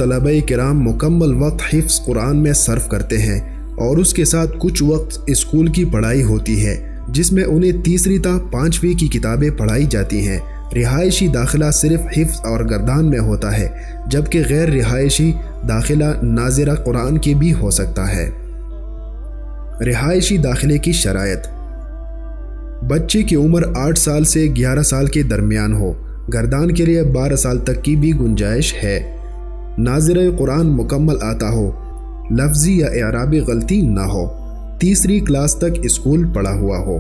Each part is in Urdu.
طلبہ کرام مکمل وقت حفظ قرآن میں صرف کرتے ہیں اور اس کے ساتھ کچھ وقت اسکول کی پڑھائی ہوتی ہے جس میں انہیں تیسری تا 5ویں کی کتابیں پڑھائی جاتی ہیں۔ رہائشی داخلہ صرف حفظ اور گردان میں ہوتا ہے، جبکہ غیر رہائشی داخلہ ناظرہ قرآن کی بھی ہو سکتا ہے۔ رہائشی داخلے کی شرائط: بچے کی عمر 8 سال سے 11 سال کے درمیان ہو، گردان کے لیے 12 سال تک کی بھی گنجائش ہے۔ ناظرہ قرآن مکمل آتا ہو، لفظی یا اعرابی غلطی نہ ہو، تیسری کلاس تک اسکول پڑھا ہوا ہو۔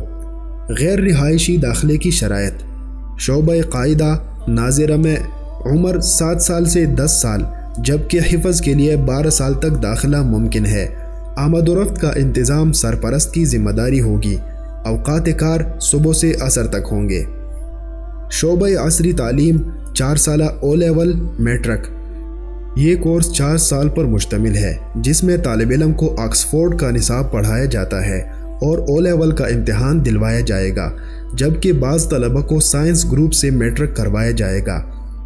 غیر رہائشی داخلے کی شرائط: شعبہ قاعدہ ناظرہ میں عمر 7 سال سے 10 سال جبکہ حفظ کے لیے 12 سال تک داخلہ ممکن ہے۔ آمد و رفت کا انتظام سرپرست کی ذمہ داری ہوگی۔ اوقات کار صبح سے عصر تک ہوں گے۔ شعبہ عصری تعلیم 4 سالہ او لیول میٹرک۔ یہ کورس 4 سال پر مشتمل ہے جس میں طالب علم کو آکسفورڈ کا نصاب پڑھایا جاتا ہے اور او لیول کا امتحان دلوایا جائے گا، جبکہ بعض طلبہ کو سائنس گروپ سے میٹرک کروایا جائے گا۔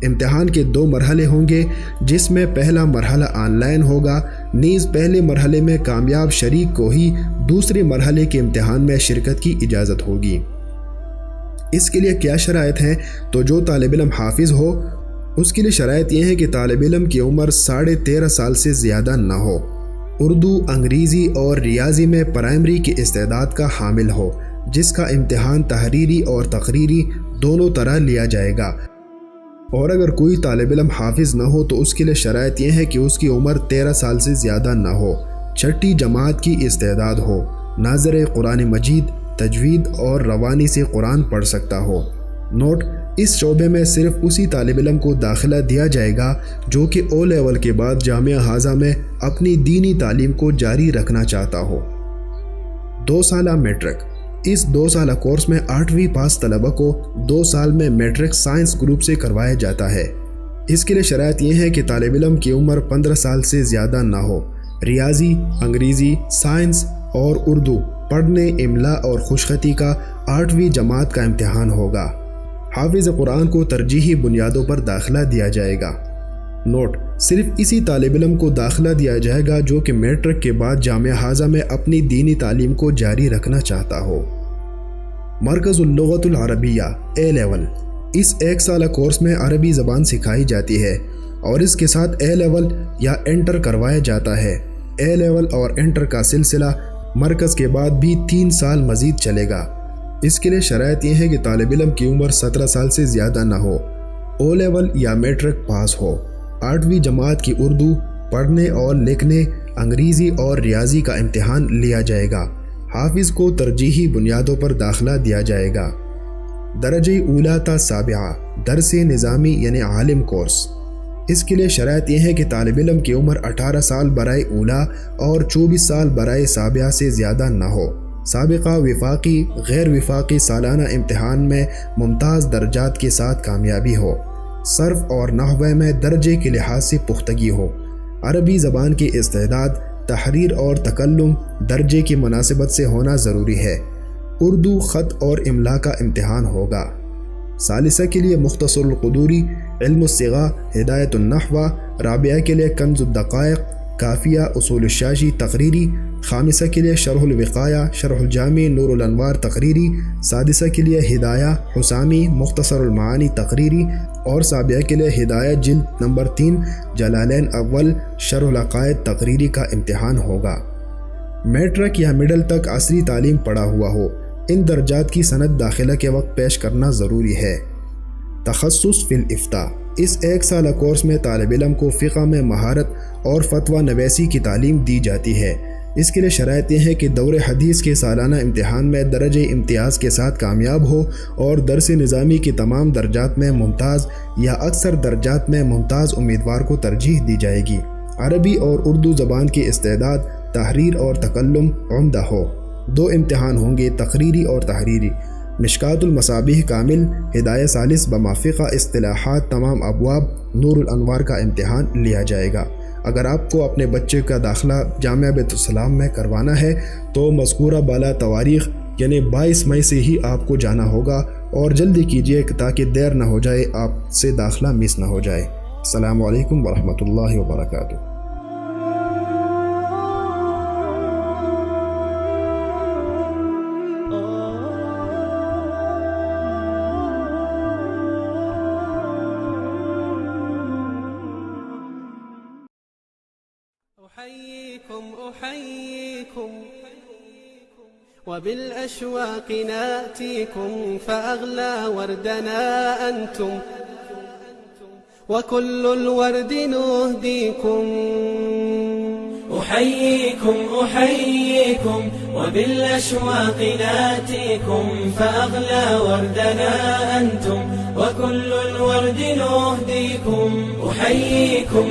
امتحان کے 2 مرحلے ہوں گے جس میں پہلا مرحلہ آن لائن ہوگا، نیز پہلے مرحلے میں کامیاب شریک کو ہی دوسرے مرحلے کے امتحان میں شرکت کی اجازت ہوگی۔ اس کے لیے کیا شرائط ہیں؟ تو جو طالب علم حافظ ہو اس کے لیے شرائط یہ ہے کہ طالب علم کی عمر 13.5 سال سے زیادہ نہ ہو، اردو، انگریزی اور ریاضی میں پرائمری کی استعداد کا حامل ہو، جس کا امتحان تحریری اور تقریری دونوں طرح لیا جائے گا۔ اور اگر کوئی طالب علم حافظ نہ ہو تو اس کے لیے شرائط یہ ہے کہ اس کی عمر 13 سال سے زیادہ نہ ہو، 6ٹھی جماعت کی استعداد ہو، ناظر قرآن مجید، تجوید اور روانی سے قرآن پڑھ سکتا ہو۔ نوٹ: اس شعبے میں صرف اسی طالب علم کو داخلہ دیا جائے گا جو کہ او لیول کے بعد جامعہ ہاضہ میں اپنی دینی تعلیم کو جاری رکھنا چاہتا ہو۔ 2 سالہ میٹرک۔ اس 2 سالہ کورس میں 8ویں پاس طلبہ کو 2 سال میں میٹرک سائنس گروپ سے کروایا جاتا ہے۔ اس کے لیے شرائط یہ ہے کہ طالب علم کی عمر 15 سال سے زیادہ نہ ہو، ریاضی، انگریزی، سائنس اور اردو پڑھنے، املا اور خوشخطی کا 8ویں جماعت کا امتحان ہوگا۔ حافظ قرآن کو ترجیحی بنیادوں پر داخلہ دیا جائے گا۔ نوٹ: صرف اسی طالب علم کو داخلہ دیا جائے گا جو کہ میٹرک کے بعد جامعہ ہاضہ میں اپنی دینی تعلیم کو جاری رکھنا چاہتا ہو۔ مرکز اللغۃ العربیہ اے لیول۔ اس 1 سالہ کورس میں عربی زبان سکھائی جاتی ہے اور اس کے ساتھ اے لیول یا انٹر کروایا جاتا ہے۔ اے لیول اور انٹر کا سلسلہ مرکز کے بعد بھی 3 سال مزید چلے گا۔ اس کے لیے شرائط یہ ہے کہ طالب علم کی عمر 17 سال سے زیادہ نہ ہو، او لیول یا میٹرک پاس ہو، 8ویں جماعت کی اردو پڑھنے اور لکھنے، انگریزی اور ریاضی کا امتحان لیا جائے گا۔ حافظ کو ترجیحی بنیادوں پر داخلہ دیا جائے گا۔ درجہ اولی تا 7 درس نظامی یعنی عالم کورس۔ اس کے لیے شرائط یہ ہے کہ طالب علم کی عمر 18 سال برائے اولی اور 24 سال برائے 7 سے زیادہ نہ ہو، سابقہ وفاقی، غیر وفاقی سالانہ امتحان میں ممتاز درجات کے ساتھ کامیابی ہو، صرف اور نحو میں درجے کے لحاظ سے پختگی ہو، عربی زبان کی استعداد، تحریر اور تکلم درجے کی مناسبت سے ہونا ضروری ہے، اردو خط اور املا کا امتحان ہوگا۔ ثالثہ کے لیے مختصر القدوری، علم الصغا، ہدایت النحو، رابعہ کے لیے کنز الدقائق، کافیہ، اصول الشاشی تقریری، خامسہ کے لیے شرح الوقایہ، شرح الجامع، نور الانوار تقریری، سادسہ کے لیے ہدایہ حسامی، مختصر المعانی تقریری اور سابعہ کے لیے ہدایہ جلد نمبر 3 جلالین اول شرح العقائد تقریری کا امتحان ہوگا۔ میٹرک یا مڈل تک عصری تعلیم پڑھا ہوا ہو، ان درجات کی سند داخلہ کے وقت پیش کرنا ضروری ہے۔ تخصص فی الافتاء۔ اس 1 سالہ کورس میں طالب علم کو فقہ میں مہارت اور فتویٰ نویسی کی تعلیم دی جاتی ہے۔ اس کے لیے شرائط یہ ہے کہ دور حدیث کے سالانہ امتحان میں درجہ امتیاز کے ساتھ کامیاب ہو اور درس نظامی کی تمام درجات میں ممتاز یا اکثر درجات میں ممتاز امیدوار کو ترجیح دی جائے گی۔ عربی اور اردو زبان کی استعداد، تحریر اور تکلم عمدہ ہو۔ 2 امتحان ہوں گے، تقریری اور تحریری۔ مشکات المصابیح کامل، ہدایہ ثالث بمافقہ اصطلاحات تمام ابواب، نور الانوار کا امتحان لیا جائے گا۔ اگر آپ کو اپنے بچے کا داخلہ جامعہ بیت السلام میں کروانا ہے تو مذکورہ بالا تواریخ یعنی 22 مئی سے ہی آپ کو جانا ہوگا اور جلدی کیجیے تاکہ دیر نہ ہو جائے، آپ سے داخلہ مس نہ ہو جائے۔ السلام علیکم ورحمۃ اللہ وبرکاتہ. أحييكم وبالأشواق ناتيكم فأغلى وردنا أنتم وكل الورد نهديكم. أحييكم وبالأشواق ناتيكم فأغلى وردنا أنتم وكل الورد نهديكم. أحييكم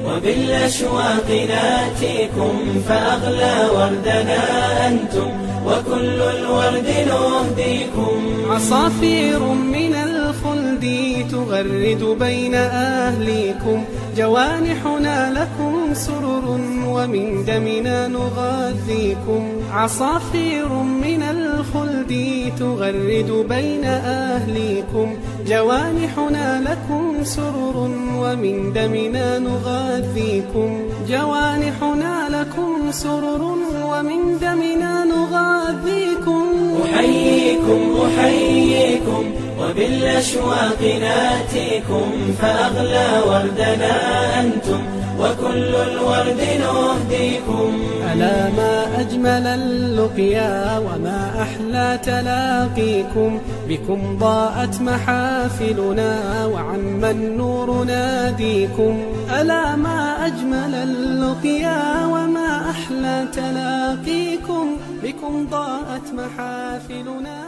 وبالأشواق ناتيكم فأغلى وردنا أنتم وكل الورد نهديكم. عصافير من الخلد تغرد بين أهليكم جوانحنا لكم سرر ومن دمنا نغذيكم. عصافير من الخلد تغرد بين أهليكم جوانحنا لكم سرر ومن دمنا نغذيكم. جوانحنا لكم سرر ومن دمنا نغذيكم. أحييكم وبالأشواق ناتيكم فأغلى وردنا أنتم وكل الورد نهديكم. ألا ما أجمل اللقيا وما أحلى تلاقيكم بكم ضاءت محافلنا وعم النور ناديكم. ألا ما أجمل اللقيا وما أحلى تلاقيكم بكم ضاءت محافلنا